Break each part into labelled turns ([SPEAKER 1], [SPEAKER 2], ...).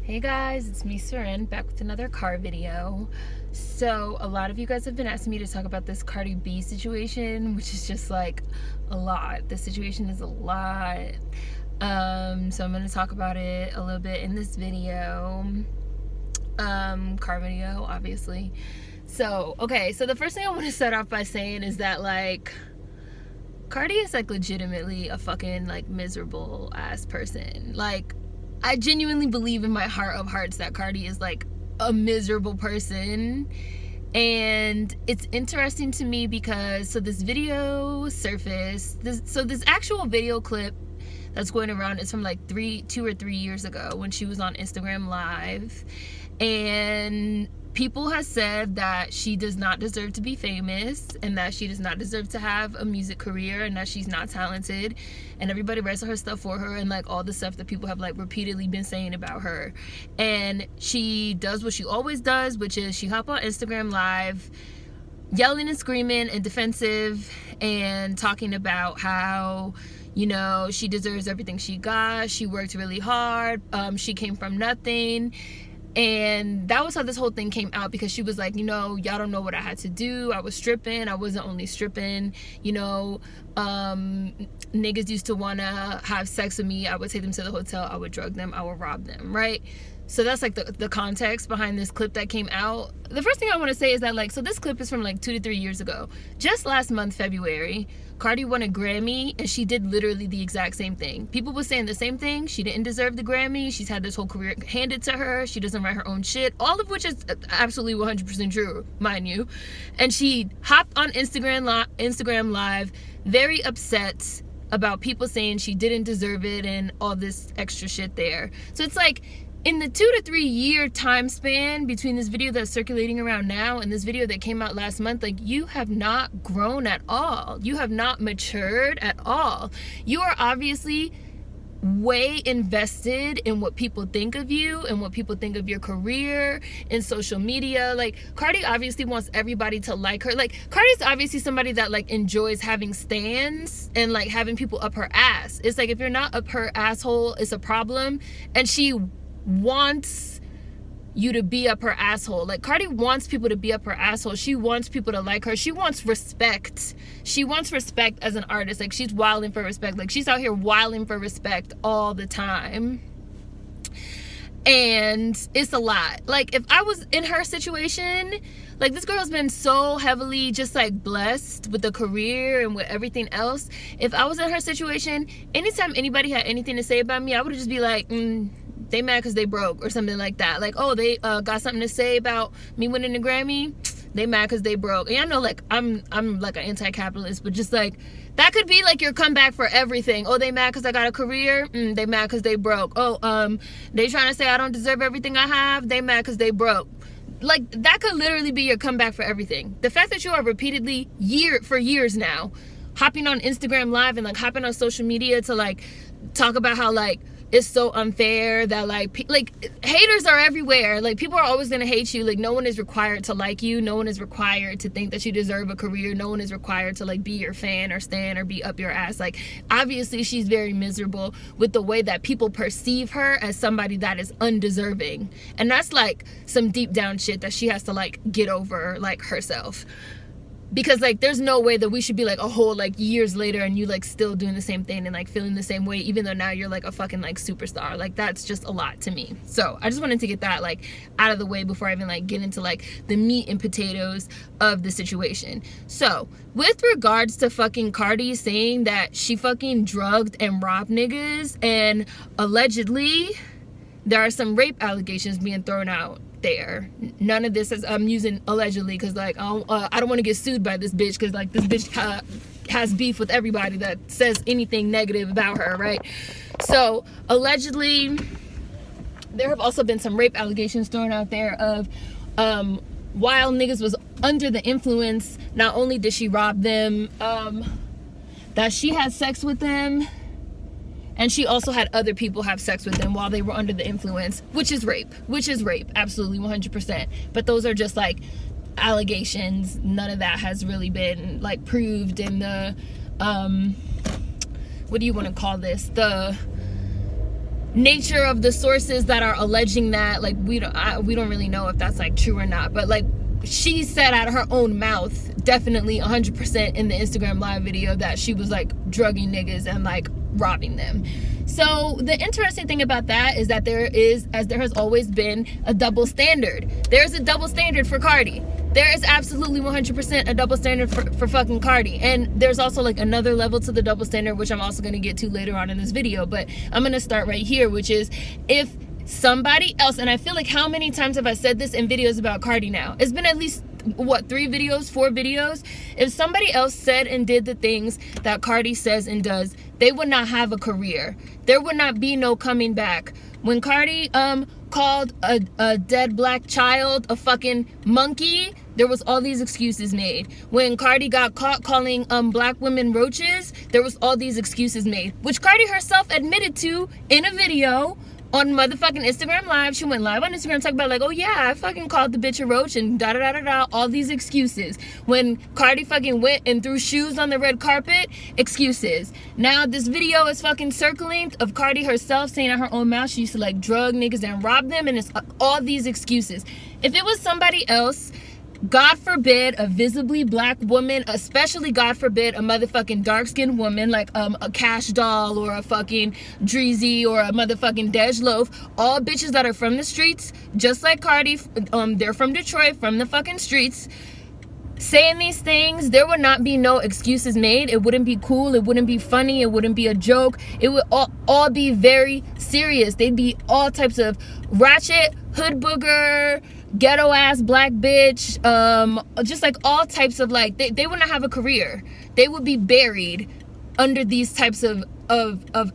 [SPEAKER 1] Hey guys, it's me, Seren, back with another car video. So a lot of you guys have been asking me to talk about this Cardi B situation, which is just like a lot. The situation is a lot. So I'm going to talk about it a little bit in this video. Car video, obviously. So, okay, so the first thing I want to start off by saying is that, like, Cardi is, like, legitimately a fucking, like, miserable ass person. Like, I genuinely believe in my heart of hearts that Cardi is, like, a miserable person. And it's interesting to me because, so this video surfaced, this actual video clip that's going around is from like 2 or 3 years ago when she was on Instagram Live. And people have said that she does not deserve to be famous and that she does not deserve to have a music career and that she's not talented, and everybody writes her stuff for her and like all the stuff that people have like repeatedly been saying about her. And she does what she always does, which is she hop on Instagram Live yelling and screaming and defensive and talking about how, you know, she deserves everything she got, she worked really hard, she came from nothing. And that was how this whole thing came out, because she was like, you know, y'all don't know what I had to do. I was stripping. I wasn't only stripping, you know, niggas used to want to have sex with me. I would take them to the hotel. I would drug them. I would rob them, right? So that's like the context behind this clip that came out. The first thing I want to say is that, like, so this clip is from like 2 to 3 years ago. Just last month, February, Cardi won a Grammy and she did literally the exact same thing. People were saying the same thing. She didn't deserve the Grammy. She's had this whole career handed to her. She doesn't write her own shit. All of which is absolutely 100% true, mind you. And she hopped on Instagram Live, very upset about people saying she didn't deserve it and all this extra shit there. So it's like, in the 2 to 3 year time span between this video that's circulating around now and this video that came out last month, like, you have not grown at all. You have not matured at all. You are obviously way invested in what people think of you and what people think of your career in social media. Like, Cardi obviously wants everybody to like her. Like, Cardi's obviously somebody that like enjoys having stans and like having people up her ass. It's like, if you're not up her asshole, it's a problem. And she wants you to be up her asshole. Like, Cardi wants people to be up her asshole. She wants people to like her. She wants respect. She wants respect as an artist. Like, she's wilding for respect. Like, she's out here wilding for respect all the time. And it's a lot. Like, if I was in her situation, like, this girl's been so heavily just like blessed with a career and with everything else. If I was in her situation, anytime anybody had anything to say about me, I would just be like, they mad because they broke or something like that. Like, oh, they got something to say about me winning the Grammy, they mad because they broke. And I know, like, I'm like an anti-capitalist, but just like, that could be like your comeback for everything. Oh, they mad because I got a career, they mad because they broke. Oh, they trying to say I don't deserve everything I have, they mad because they broke. Like, that could literally be your comeback for everything. The fact that you are repeatedly for years now hopping on Instagram Live and like hopping on social media to like talk about how like it's so unfair that like haters are everywhere. Like, people are always gonna hate you. Like, no one is required to like you. No one is required to think that you deserve a career. No one is required to like be your fan or stan or be up your ass. Like, obviously she's very miserable with the way that people perceive her as somebody that is undeserving, and that's like some deep down shit that she has to like get over, like, herself. Because like, there's no way that we should be like a whole like years later and you like still doing the same thing and like feeling the same way, even though now you're like a fucking like superstar. Like, that's just a lot to me. So I just wanted to get that like out of the way before I even like get into like the meat and potatoes of the situation. So with regards to fucking Cardi saying that she fucking drugged and robbed niggas, and allegedly there are some rape allegations being thrown out there. None of this is, I'm using allegedly because like, I don't want to get sued by this bitch, because like, this bitch has beef with everybody that says anything negative about her, right? So allegedly there have also been some rape allegations thrown out there of while niggas was under the influence, not only did she rob them, that she had sex with them, and she also had other people have sex with them while they were under the influence, which is rape, absolutely 100%. But those are just like allegations. None of that has really been like proved in the what do you want to call this, the nature of the sources that are alleging that, like, we don't really know if that's like true or not, but like she said out of her own mouth, definitely 100% in the Instagram live video, that she was like drugging niggas and like robbing them. So the interesting thing about that is that there is, as there has always been, a double standard. There's a double standard for Cardi. There is absolutely 100% a double standard for fucking Cardi. And there's also like another level to the double standard, which I'm also going to get to later on in this video. But I'm going to start right here, which is if somebody else, and I feel like, how many times have I said this in videos about Cardi now? It's been at least, what, 3 videos, 4 videos? If somebody else said and did the things that Cardi says and does, they would not have a career. There would not be no coming back. When Cardi called a dead black child a fucking monkey, there was all these excuses made. When Cardi got caught calling black women roaches, there was all these excuses made, which Cardi herself admitted to in a video on motherfucking Instagram live. She went live on Instagram talking about like, oh yeah, I fucking called the bitch a roach and da da da da da, all these excuses. When Cardi fucking went and threw shoes on the red carpet, excuses. Now this video is fucking circling of Cardi herself saying out her own mouth she used to like drug niggas and rob them, and it's all these excuses. If it was somebody else, God forbid a visibly black woman, especially God forbid a motherfucking dark-skinned woman like a Cash Doll or a fucking Dreezy or a motherfucking Dej Loaf, all bitches that are from the streets, just like Cardi, they're from Detroit, from the fucking streets, saying these things, there would not be no excuses made. It wouldn't be cool, it wouldn't be funny, it wouldn't be a joke. It would all be very serious. They'd be all types of ratchet, hood booger, ghetto ass black bitch, just like all types of like, they would not have a career. They would be buried under these types of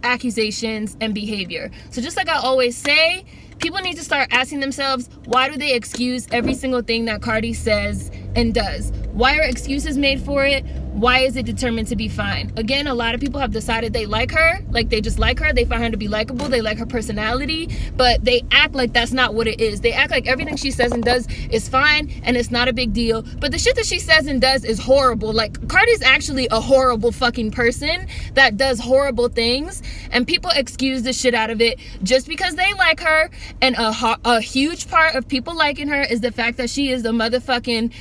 [SPEAKER 1] accusations and behavior. So just like I always say, people need to start asking themselves, why do they excuse every single thing that Cardi says and does? Why are excuses made for it? Why is it determined to be fine? Again, a lot of people have decided they like her, like they just like her, they find her to be likable, they like her personality, but they act like that's not what it is. They act like everything she says and does is fine and it's not a big deal, but the shit that she says and does is horrible. Like, Cardi's actually a horrible fucking person that does horrible things, and people excuse the shit out of it just because they like her. And a huge part of people liking her is the fact that she is a motherfucking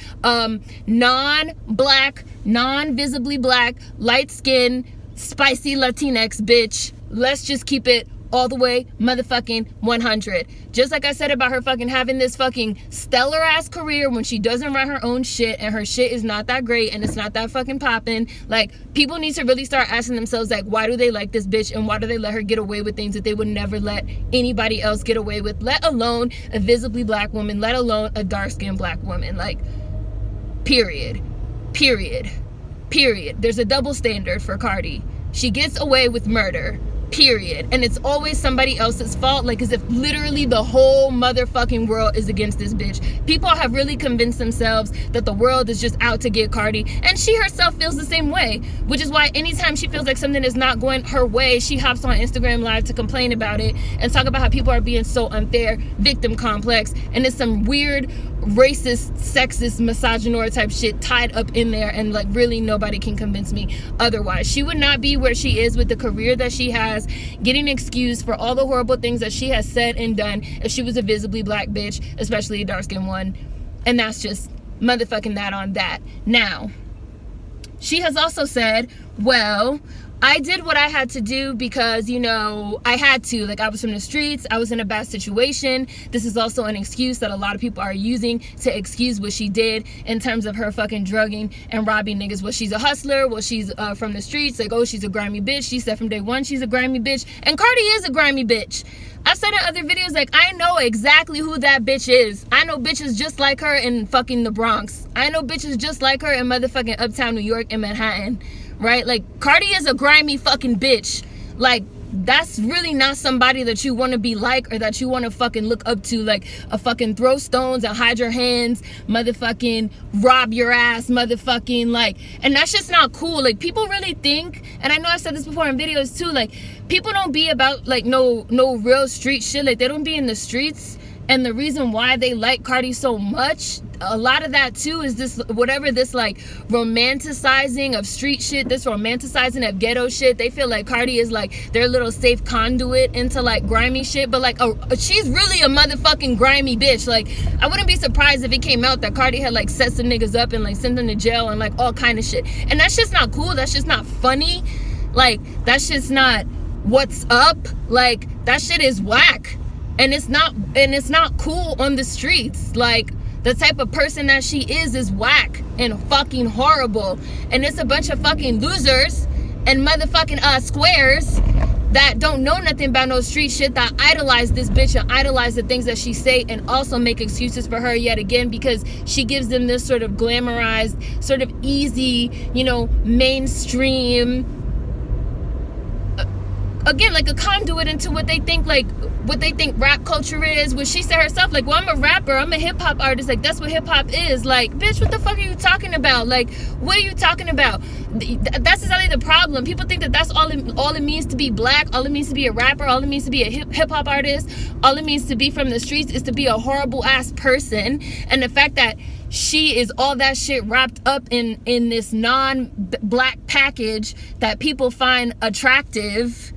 [SPEAKER 1] non-black, non-visibly black, light-skinned, spicy Latinx bitch. Let's just keep it all the way motherfucking 100. Just like I said about her fucking having this fucking stellar ass career when she doesn't write her own shit and her shit is not that great and it's not that fucking popping. Like, people need to really start asking themselves, like, why do they like this bitch and why do they let her get away with things that they would never let anybody else get away with, let alone a visibly black woman, let alone a dark-skinned black woman. Like, period. There's a double standard for Cardi. She gets away with murder, period. And it's always somebody else's fault, like as if literally the whole motherfucking world is against this bitch. People have really convinced themselves that the world is just out to get Cardi, and she herself feels the same way, which is why anytime she feels like something is not going her way, she hops on Instagram live to complain about it and talk about how people are being so unfair, victim complex, and it's some weird racist, sexist, misogynoir type shit tied up in there, and like really nobody can convince me otherwise. She would not be where she is with the career that she has, getting excused for all the horrible things that she has said and done, if she was a visibly black bitch, especially a dark-skinned one. And that's just motherfucking that on that. Now, she has also said, well, I did what I had to do because, you know, I had to. Like, I was from the streets. I was in a bad situation. This is also an excuse that a lot of people are using to excuse what she did in terms of her fucking drugging and robbing niggas. Well, she's a hustler. Well, she's from the streets. Like, oh, she's a grimy bitch. She said from day one she's a grimy bitch. And Cardi is a grimy bitch. I've said in other videos, like, I know exactly who that bitch is. I know bitches just like her in fucking the Bronx. I know bitches just like her in motherfucking uptown New York and Manhattan. Right? Like, Cardi is a grimy fucking bitch. Like, that's really not somebody that you want to be like or that you want to fucking look up to. Like, a fucking throw stones and hide your hands, motherfucking rob your ass, motherfucking, like, and that's just not cool. Like, people really think, and I know I've said this before in videos too, like, people don't be about, like, no real street shit. Like, they don't be in the streets And the reason why they like Cardi so much, a lot of that too is this, whatever this like romanticizing of street shit, this romanticizing of ghetto shit. They feel like Cardi is like their little safe conduit into like grimy shit, but like she's really a motherfucking grimy bitch. Like, I wouldn't be surprised if it came out that Cardi had like set some niggas up and like sent them to jail and like all kind of shit. And that's just not cool. That's just not funny. Like, that's just not what's up. Like, that shit is whack. And it's not cool on the streets. Like, the type of person that she is whack and fucking horrible. And it's a bunch of fucking losers and motherfucking squares that don't know nothing about no street shit that idolize this bitch and idolize the things that she say, and also make excuses for her yet again because she gives them this sort of glamorized, sort of easy, you know, mainstream, again, like a conduit into what they think rap culture is. When she said herself, like, well, I'm a rapper, I'm a hip-hop artist, like, that's what hip-hop is. Like, bitch, what the fuck are you talking about? Like, what are you talking about? That's exactly the problem. People think that that's all it means to be black, all it means to be a rapper, all it means to be a hip-hop artist, all it means to be from the streets is to be a horrible ass person. And the fact that she is all that shit wrapped up in this non-black package that people find attractive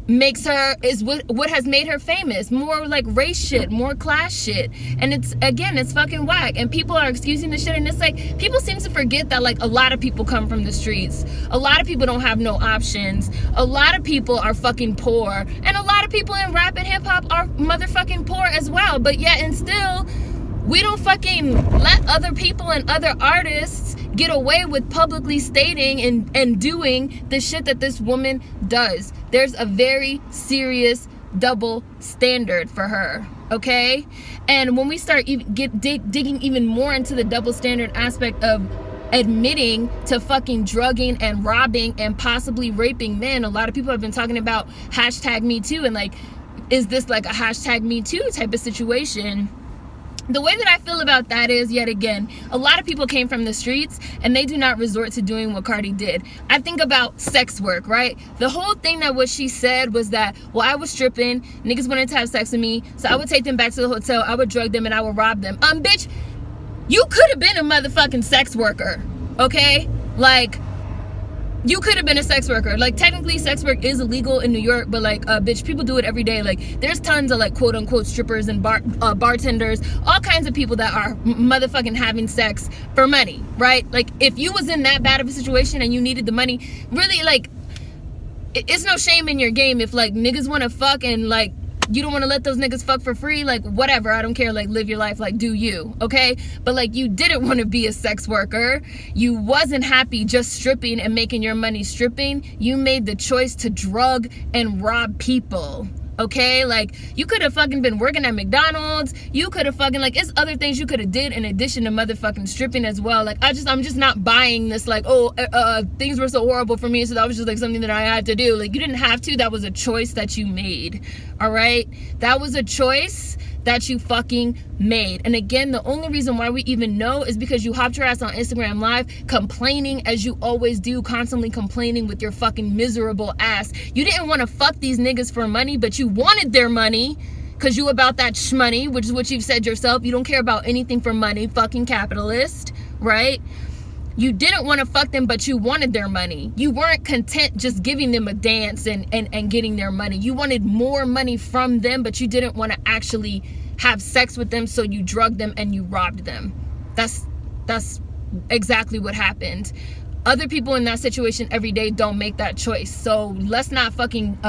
[SPEAKER 1] makes her, is what has made her famous. More like race shit, more class shit. And it's fucking whack. And people are excusing the shit, and it's like, people seem to forget that like a lot of people come from the streets. A lot of people don't have no options. A lot of people are fucking poor. And a lot of people in rap and hip hop are motherfucking poor as well. But yet and still, we don't fucking let other people and other artists get away with publicly stating and doing the shit that this woman does. There's a very serious double standard for her, okay? And when we start digging even more into the double standard aspect of admitting to fucking drugging and robbing and possibly raping men, a lot of people have been talking about #MeToo, and like, is this like a #MeToo type of situation? The way that I feel about that is, yet again, a lot of people came from the streets and they do not resort to doing what Cardi did. I think about sex work, right? The whole thing that what she said was that, well, I was stripping, niggas wanted to have sex with me, so I would take them back to the hotel, I would drug them, and I would rob them. Bitch, you could have been a motherfucking sex worker, okay? Like, you could have been a sex worker. Like, technically sex work is illegal in New York, but like, bitch, people do it every day. Like, there's tons of like quote unquote strippers and bartenders, all kinds of people that are motherfucking having sex for money, right? Like, if you was in that bad of a situation and you needed the money, really, like, it's no shame in your game if like niggas want to fuck and like you don't want to let those niggas fuck for free, like, whatever, I don't care, like, live your life, like, do you, okay? But like, you didn't want to be a sex worker. You wasn't happy just stripping and making your money stripping. You made the choice to drug and rob people, okay? Like, you could have fucking been working at McDonald's. You could have fucking, like, it's other things you could have did in addition to motherfucking stripping as well. Like, I'm just not buying this, like, oh, things were so horrible for me, so that was just like something that I had to do. Like, you didn't have to. That was a choice that you made, all right? That was a choice that you fucking made. And again, the only reason why we even know is because you hopped your ass on Instagram Live complaining, as you always do, constantly complaining with your fucking miserable ass. You didn't want to fuck these niggas for money, but you wanted their money because you about that shmoney, which is what you've said yourself. You don't care about anything for money, fucking capitalist, right? You didn't want to fuck them, but you wanted their money. You weren't content just giving them a dance and getting their money. You wanted more money from them, but you didn't want to actually have sex with them, so you drugged them and you robbed them. That's exactly what happened. Other people in that situation every day don't make that choice. So let's not fucking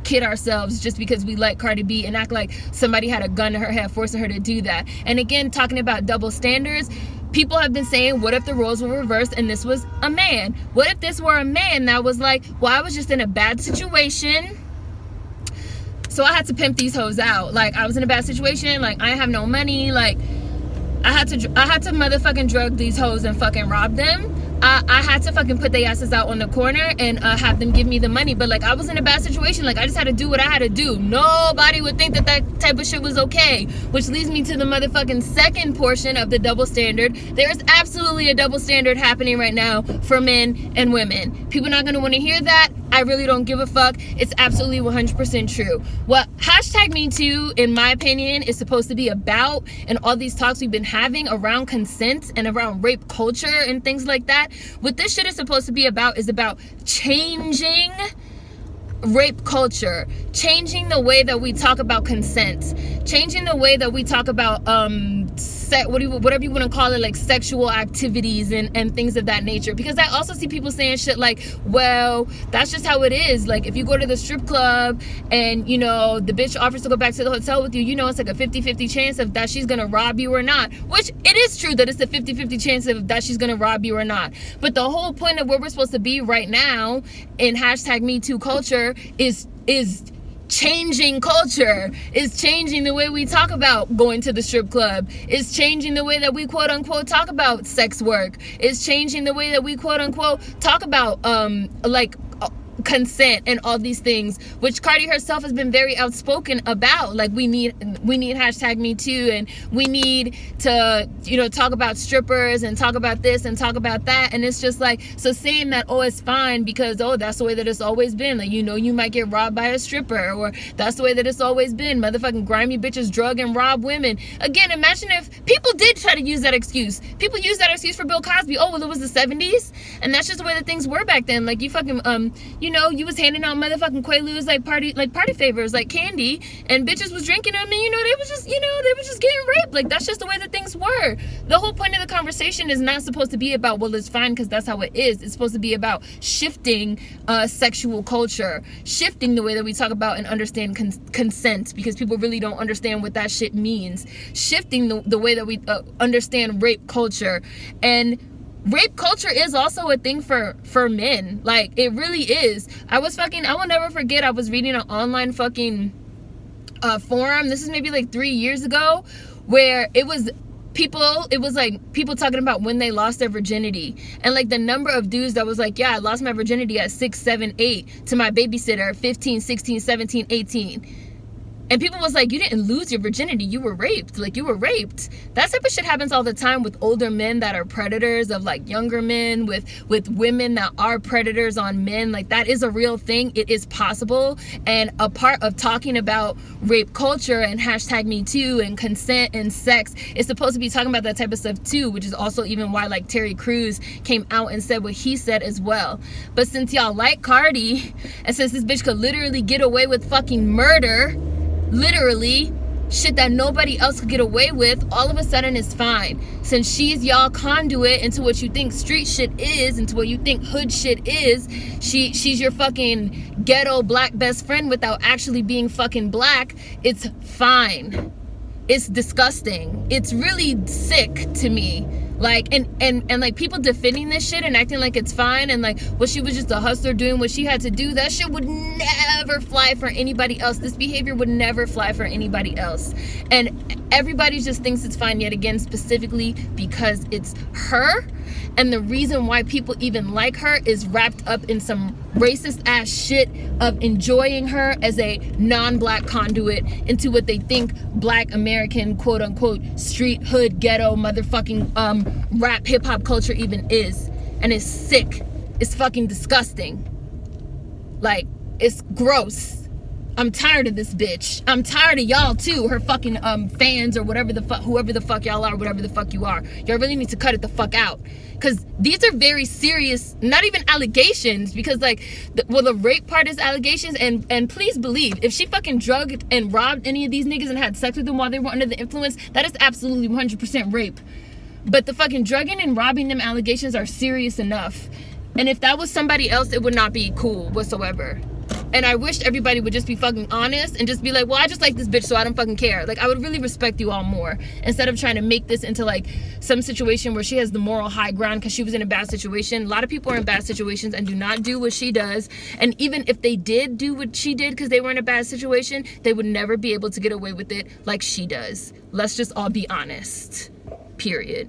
[SPEAKER 1] kid ourselves just because we like Cardi B and act like somebody had a gun to her head forcing her to do that. And again, talking about double standards, people have been saying, what if the roles were reversed and this was a man? What if this were a man that was like, well, I was just in a bad situation, so I had to pimp these hoes out. Like, I was in a bad situation, like, I have no money, like, I had to motherfucking drug these hoes and fucking rob them. I had to fucking put their asses out on the corner and have them give me the money. But like, I was in a bad situation. Like, I just had to do what I had to do. Nobody would think that that type of shit was okay. Which leads me to the motherfucking second portion of the double standard. There's absolutely a double standard happening right now for men and women. People not gonna want to hear that, I really don't give a fuck. It's absolutely 100% true. What hashtag Me Too, in my opinion, is supposed to be about, and all these talks we've been having around consent and around rape culture and things like that, what this shit is supposed to be about is about changing rape culture, changing the way that we talk about consent, changing the way that we talk about whatever you want to call it, like sexual activities and things of that nature. Because I also see people saying shit like, well, that's just how it is. Like, if you go to the strip club and, you know, the bitch offers to go back to the hotel with you, you know, it's like a 50-50 chance of that she's gonna rob you or not. Which it is true that it's a 50-50 chance of that she's gonna rob you or not. But the whole point of where we're supposed to be right now in hashtag Me Too culture is changing culture, is changing the way we talk about going to the strip club, is changing the way that we quote unquote talk about sex work, is changing the way that we quote unquote talk about consent and all these things, which Cardi herself has been very outspoken about. Like, we need hashtag Me Too, and we need to, you know, talk about strippers and talk about this and talk about that. And it's just like, so saying that, oh, it's fine because, oh, that's the way that it's always been, like, you know, you might get robbed by a stripper, or that's the way that it's always been, motherfucking grimy bitches drug and rob women. Again, imagine if people did try to use that excuse. People use that excuse for Bill Cosby. Oh, well, it was the 70s and that's just the way that things were back then. Like, you fucking you know, you was handing out motherfucking Quaaludes like party favors, like candy, and bitches was drinking them, and, you know, they was just getting raped. Like, that's just the way that things were. The whole point of the conversation is not supposed to be about, well, it's fine because that's how it is. It's supposed to be about shifting sexual culture, shifting the way that we talk about and understand consent, because people really don't understand what that shit means, shifting the way that we understand rape culture. And rape culture is also a thing for men. Like, it really is. I will never forget, I was reading an online fucking forum, this is maybe like 3 years ago, where it was like people talking about when they lost their virginity, and like the number of dudes that was like, yeah, I lost my virginity at 6, 7, 8 to my babysitter, 15, 16, 17, 18. And people was like, you didn't lose your virginity, you were raped. Like, you were raped. That type of shit happens all the time with older men that are predators of like younger men, with women that are predators on men. Like, that is a real thing. It is possible. And a part of talking about rape culture and hashtag Me Too and consent and sex is supposed to be talking about that type of stuff too, which is also even why like Terry Crews came out and said what he said as well. But since y'all like Cardi, and since this bitch could literally get away with fucking murder, literally shit that nobody else could get away with, all of a sudden it's fine. Since she's y'all conduit into what you think street shit is, into what you think hood shit is, she's your fucking ghetto black best friend without actually being fucking black. It's fine. It's disgusting. It's really sick to me. Like, and like people defending this shit and acting like it's fine, and like, well, she was just a hustler doing what she had to do. That shit would never fly for anybody else. This behavior would never fly for anybody else. And everybody just thinks it's fine, yet again, specifically because it's her. And the reason why people even like her is wrapped up in some racist ass shit of enjoying her as a non-black conduit into what they think black American quote unquote street hood ghetto motherfucking rap hip hop culture even is. And it's sick. It's fucking disgusting. Like, it's gross. I'm tired of this bitch. I'm tired of y'all too, her fucking fans or whatever the fuck, whoever the fuck y'all are, whatever the fuck you are. Y'all really need to cut it the fuck out. Because these are very serious, not even allegations, because like, the rape part is allegations, and please believe, if she fucking drugged and robbed any of these niggas and had sex with them while they were under the influence, that is absolutely 100% rape. But the fucking drugging and robbing them allegations are serious enough. And if that was somebody else, it would not be cool whatsoever. And I wish everybody would just be fucking honest and just be like, well, I just like this bitch, so I don't fucking care. Like, I would really respect you all more, instead of trying to make this into like some situation where she has the moral high ground because she was in a bad situation. A lot of people are in bad situations and do not do what she does. And even if they did do what she did because they were in a bad situation, they would never be able to get away with it like she does. Let's just all be honest. Period.